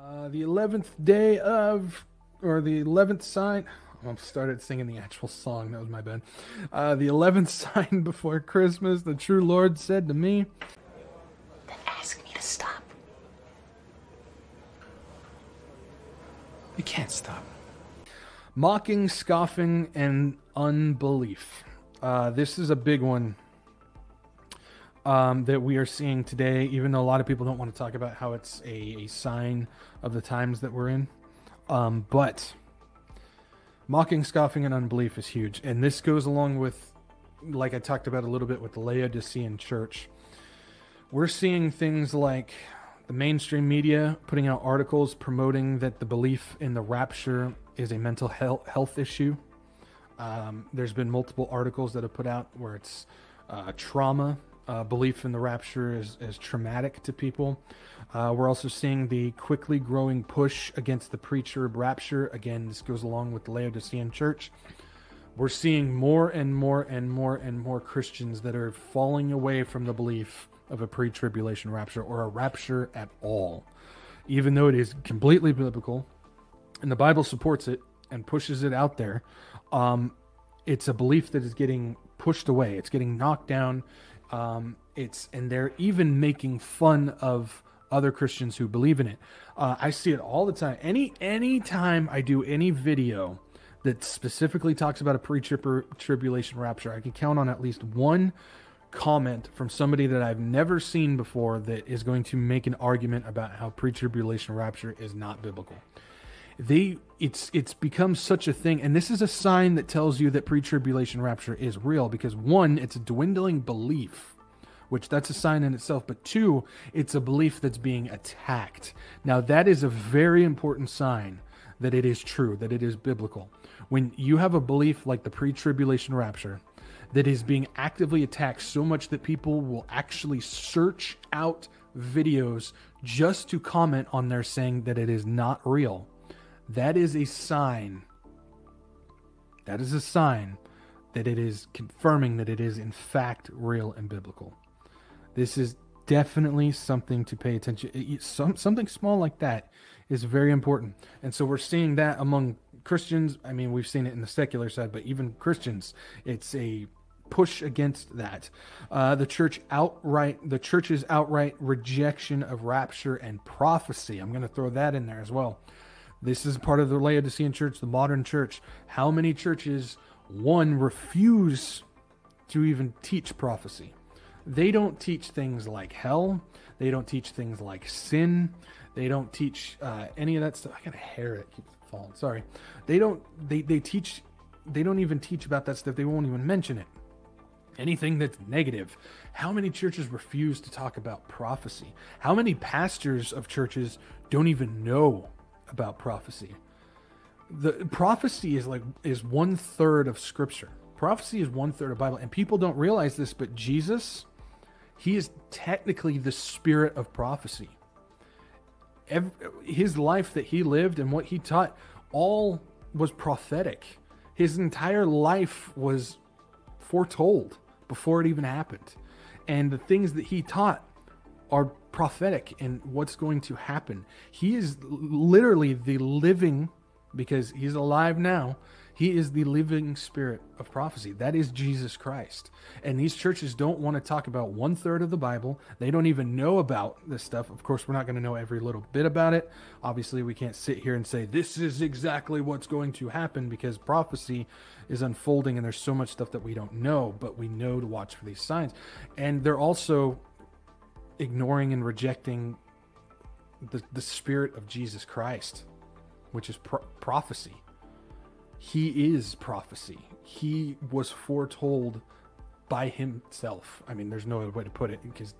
The 11th day of, or the 11th sign. I started singing the actual song. That was my bad. The 11th sign before Christmas, the true Lord said to me, then ask me to stop. You can't stop. Mocking, scoffing, and unbelief. This is a big one that we are seeing today, even though a lot of people don't want to talk about how it's a sign of the times that we're in. But mocking, scoffing, and unbelief is huge. And this goes along with, like I talked about a little bit with the Laodicean church. We're seeing things like the mainstream media putting out articles promoting that the belief in the rapture is a mental health issue. There's been multiple articles that have put out where it's trauma. Belief in the rapture is traumatic to people. We're also seeing the quickly growing push against the preacher of rapture. Again, this goes along with the Laodicean church. We're seeing more and more and more and more Christians that are falling away from the belief of a pre-tribulation rapture or a rapture at all, even though it is completely biblical and the Bible supports it and pushes it out there. It's a belief that is getting pushed away. It's getting knocked down. And they're even making fun of other Christians who believe in it. I see it all the time. Any time I do any video that specifically talks about a pre-tribulation rapture, I can count on at least one comment from somebody that I've never seen before that is going to make an argument about how pre-tribulation rapture is not biblical. It's become such a thing, and this is a sign that tells you that pre-tribulation rapture is real, because one, it's a dwindling belief, which that's a sign in itself, but two, it's a belief that's being attacked. Now that is a very important sign that it is true, that it is biblical. When you have a belief like the pre-tribulation rapture that is being actively attacked so much that people will actually search out videos just to comment on there saying that it is not real, that is a sign. That is a sign that it is confirming that it is in fact real and biblical. This is definitely something to pay attention. Something small like that is very important. And so we're seeing that among Christians. I mean, we've seen it in the secular side, but even Christians, it's a push against that. The church's outright rejection of rapture and prophecy. I'm going to throw that in there as well. This is part of the Laodicean church, the modern church. How many churches, one, refuse to even teach prophecy? They don't teach things like hell. They don't teach things like sin. They don't teach any of that stuff. I got a hair that keeps falling. Sorry. They don't even teach about that stuff. They won't even mention it. Anything that's negative. How many churches refuse to talk about prophecy? How many pastors of churches don't even know about prophecy? The prophecy is 1/3 of Scripture. Prophecy is 1/3 of Bible, and people don't realize this, but Jesus, he is technically the spirit of prophecy. His life that he lived and what he taught all was prophetic. His entire life was foretold before it even happened, and the things that he taught are prophetic in what's going to happen. He is literally the living, because he's alive now, he is the living spirit of prophecy. That is Jesus Christ. And these churches don't want to talk about 1/3 of the Bible. They don't even know about this stuff. Of course, we're not going to know every little bit about it. Obviously, we can't sit here and say, this is exactly what's going to happen, because prophecy is unfolding and there's so much stuff that we don't know, but we know to watch for these signs. And they're also ignoring and rejecting the spirit of Jesus Christ, which is prophecy. He is prophecy. He was foretold by himself. I mean, there's no other way to put it, because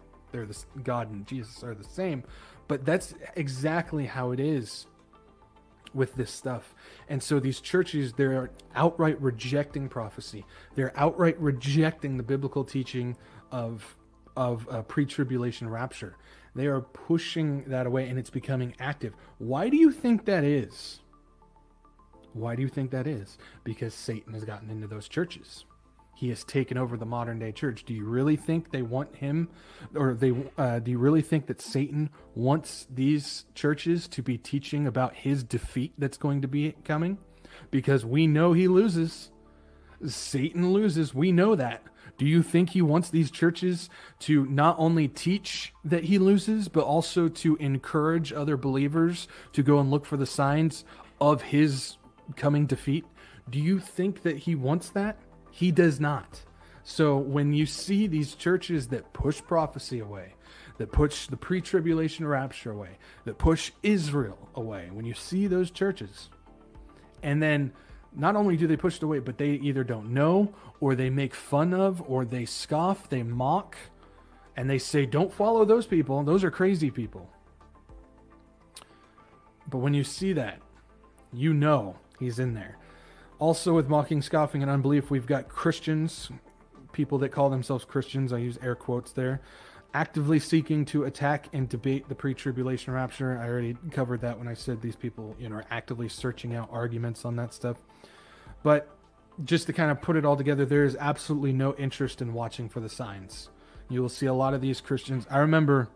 God and Jesus are the same, but that's exactly how it is with this stuff. And so these churches, they're outright rejecting prophecy. They're outright rejecting the biblical teaching of pre-tribulation rapture. They are pushing that away, and it's becoming active. Why do you think that is? Why do you think that is? Because Satan has gotten into those churches. he has taken over the modern day church. Do you really think they want him, or do you really think that Satan wants these churches to be teaching about his defeat that's going to be coming? Because we know he loses. Satan loses. We know that. Do you think he wants these churches to not only teach that he loses, but also to encourage other believers to go and look for the signs of his coming defeat? Do you think that he wants that? He does not. So when you see these churches that push prophecy away, that push the pre-tribulation rapture away, that push Israel away, when you see those churches, and then not only do they push it away, but they either don't know, or they make fun of, or they scoff, they mock, and they say, don't follow those people. Those are crazy people. But when you see that, you know he's in there. Also, with mocking, scoffing, and unbelief, we've got Christians, people that call themselves Christians, I use air quotes there, actively seeking to attack and debate the pre-tribulation rapture. I already covered that when I said these people, are actively searching out arguments on that stuff. But just to kind of put it all together, there is absolutely no interest in watching for the signs. You will see a lot of these Christians. I remember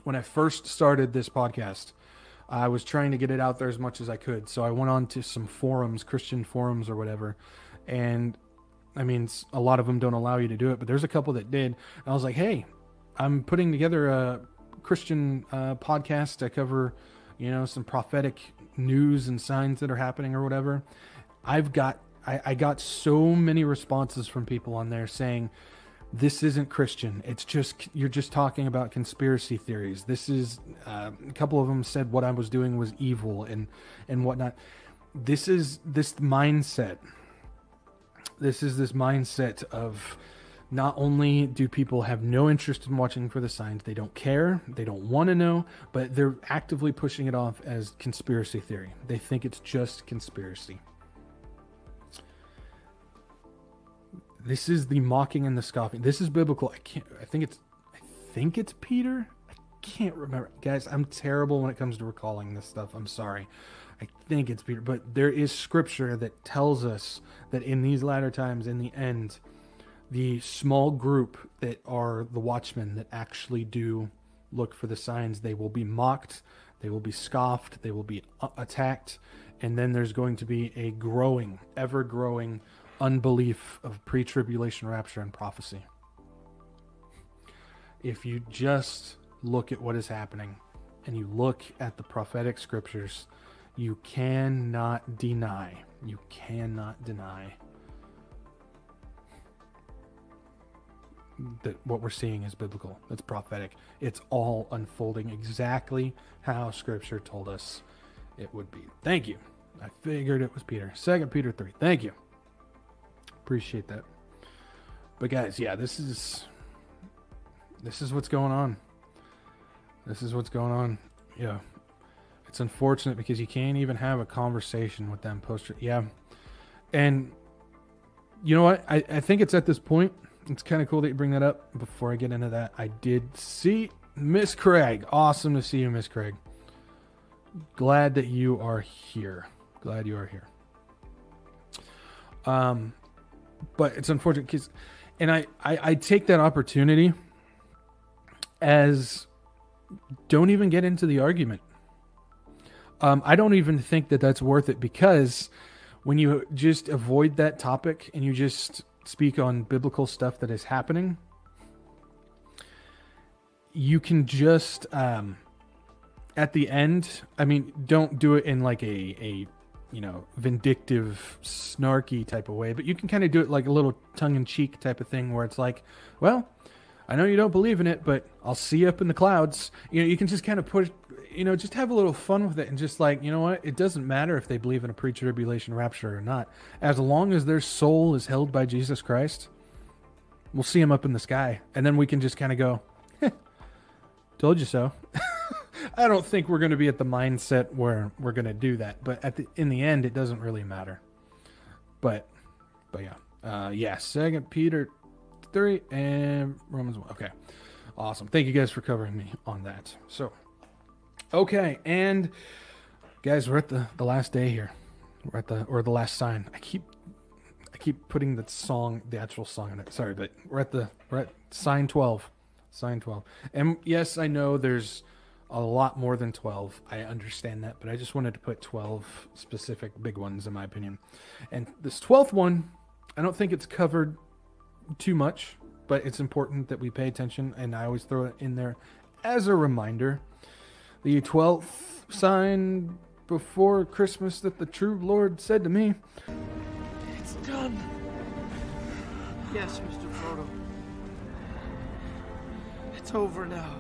when I first started this podcast, I was trying to get it out there as much as I could. So I went on to some forums, Christian forums or whatever. And I mean, a lot of them don't allow you to do it, but there's a couple that did. And I was like, hey, I'm putting together a Christian podcast. I cover, some prophetic news and signs that are happening or whatever. I got so many responses from people on there saying, this isn't Christian. You're just talking about conspiracy theories. This is, a couple of them said what I was doing was evil and whatnot. This is this mindset. This is this mindset of not only do people have no interest in watching for the signs, they don't care, they don't want to know, but they're actively pushing it off as conspiracy theory. They think it's just conspiracy. This is the mocking and the scoffing. This is biblical. I think it's Peter. I can't remember. Guys, I'm terrible when it comes to recalling this stuff. I'm sorry. I think it's Peter. But there is scripture that tells us that in these latter times, in the end, the small group that are the watchmen that actually do look for the signs, they will be mocked, they will be scoffed, they will be attacked, and then there's going to be a growing, ever-growing unbelief of pre-tribulation rapture and prophecy. If you just look at what is happening and you look at the prophetic scriptures, you cannot deny that what we're seeing is biblical. It's prophetic. It's all unfolding exactly how scripture told us it would be. Thank you. I figured it was Peter. 2 Peter 3. Thank you. Appreciate that. But guys, yeah, this is what's going on. This is what's going on. Yeah. It's unfortunate because you can't even have a conversation with them poster. Yeah. And you know what? I think it's at this point. It's kind of cool that you bring that up. Before I get into that, I did see Miss Craig. Awesome to see you, Miss Craig. Glad that you are here. Glad you are here. But it's unfortunate because, and I take that opportunity as don't even get into the argument. I don't even think that that's worth it, because when you just avoid that topic and you just speak on biblical stuff that is happening, you can just, at the end, I mean, don't do it in like a vindictive, snarky type of way, but you can kind of do it like a little tongue-in-cheek type of thing where it's like, well, I know you don't believe in it, but I'll see you up in the clouds. You can just kind of put, just have a little fun with it and just like, you know what? It doesn't matter if they believe in a pre-tribulation rapture or not. As long as their soul is held by Jesus Christ, we'll see him up in the sky. And then we can just kind of go, told you so. I don't think we're going to be at the mindset where we're going to do that, but in the end, it doesn't really matter. But yeah. 2 Peter 3 and Romans 1. Okay, awesome. Thank you guys for covering me on that. So, okay, and guys, we're at the last day here. We're at the last sign. I keep putting the actual song in it. Sorry, but we're at sign 12. Sign 12. And yes, I know there's a lot more than 12. I understand that, but I just wanted to put 12 specific big ones in my opinion. And this 12th one, I don't think it's covered too much, but it's important that we pay attention, and I always throw it in there as a reminder. The 12th sign before Christmas that the true Lord said to me, "It's done." Yes, Mr. Frodo. It's over now.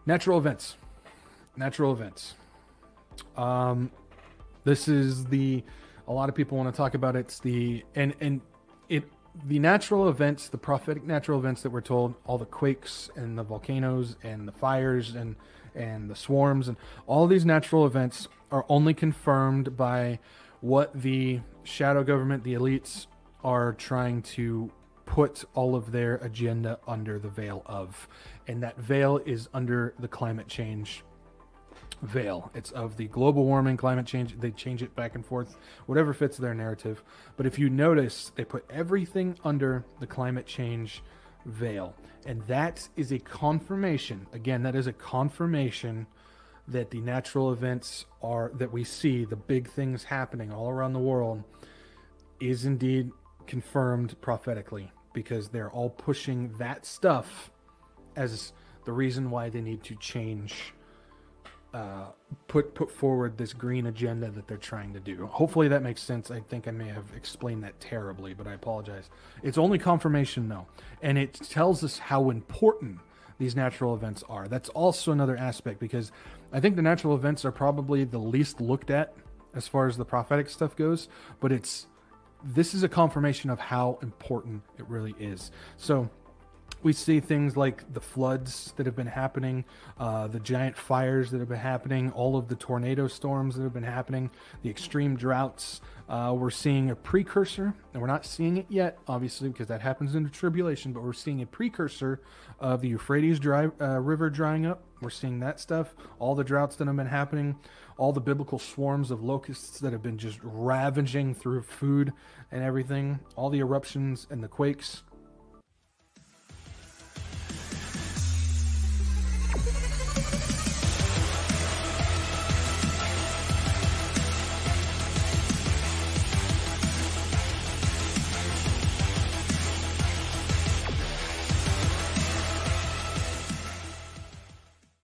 Natural events. Natural events. This is a lot of people want to talk about it. It's the natural events, the prophetic natural events that we're told, all the quakes and the volcanoes and the fires and the swarms and all these natural events are only confirmed by what the shadow government, the elites, are trying to put all of their agenda under the veil of. And that veil is under the climate change veil. It's of the global warming, climate change. They change it back and forth, whatever fits their narrative. But if you notice, they put everything under the climate change veil. And that is a confirmation. Again, that is a confirmation that the natural events that we see, the big things happening all around the world, is indeed confirmed prophetically, because they're all pushing that stuff as the reason why they need to change, put forward this green agenda that they're trying to do. Hopefully that makes sense. I think I may have explained that terribly, but I apologize. It's only confirmation though, and it tells us how important these natural events are. That's also another aspect, because I think the natural events are probably the least looked at as far as the prophetic stuff goes, but this is a confirmation of how important it really is. So we see things like the floods that have been happening, the giant fires that have been happening, all of the tornado storms that have been happening, the extreme droughts. We're seeing a precursor, and we're not seeing it yet, obviously, because that happens in the tribulation, but we're seeing a precursor of the Euphrates River drying up. We're seeing that stuff, all the droughts that have been happening, all the biblical swarms of locusts that have been just ravaging through food and everything, all the eruptions and the quakes.